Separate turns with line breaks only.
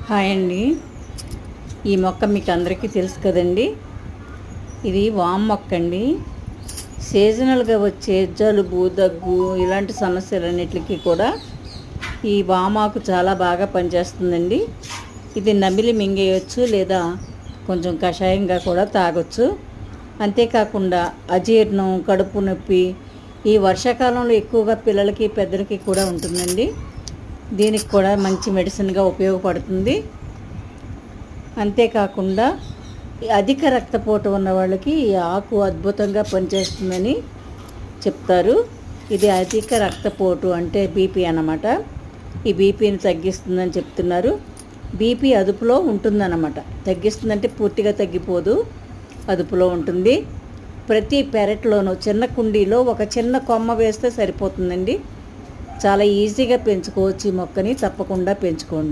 Hi అండి. ఈ మొక్క మీకు అందరికీ తెలుసు కదండి. ఇది వామ్ మొక్క అండి. సీజనల్గా వచ్చే జలుబు, దగ్గు ఇలాంటి సమస్యలన్నిటికీ కూడా ఈ వామాకు చాలా బాగా పనిచేస్తుందండి. ఇది నమిలి మింగేయచ్చు లేదా కొంచెం కషాయంగా కూడా తాగొచ్చు. అంతేకాకుండా అజీర్ణం, కడుపు నొప్పి ఈ వర్షాకాలంలో ఎక్కువగా పిల్లలకి పెద్దలకి కూడా ఉంటుందండి. దీనికి కూడా మంచి మెడిసిన్గా ఉపయోగపడుతుంది. అంతేకాకుండా అధిక రక్తపోటు ఉన్న వాళ్ళకి ఈ ఆకు అద్భుతంగా పనిచేస్తుందని చెప్తారు. ఇది అధిక రక్తపోటు అంటే బీపీ అన్నమాట. ఈ బీపీని తగ్గిస్తుందని చెప్తున్నారు. బీపీ అదుపులో ఉంటుందన్నమాట. తగ్గిస్తుందంటే పూర్తిగా తగ్గిపోదు, అదుపులో ఉంటుంది. ప్రతి పెరట్లోనూ చిన్న కుండీలో ఒక చిన్న కొమ్మ వేస్తే సరిపోతుందండి. చాలా ఈజీగా పెంచుకోవచ్చు. ఈ మొక్కని తప్పకుండా పెంచుకోండి.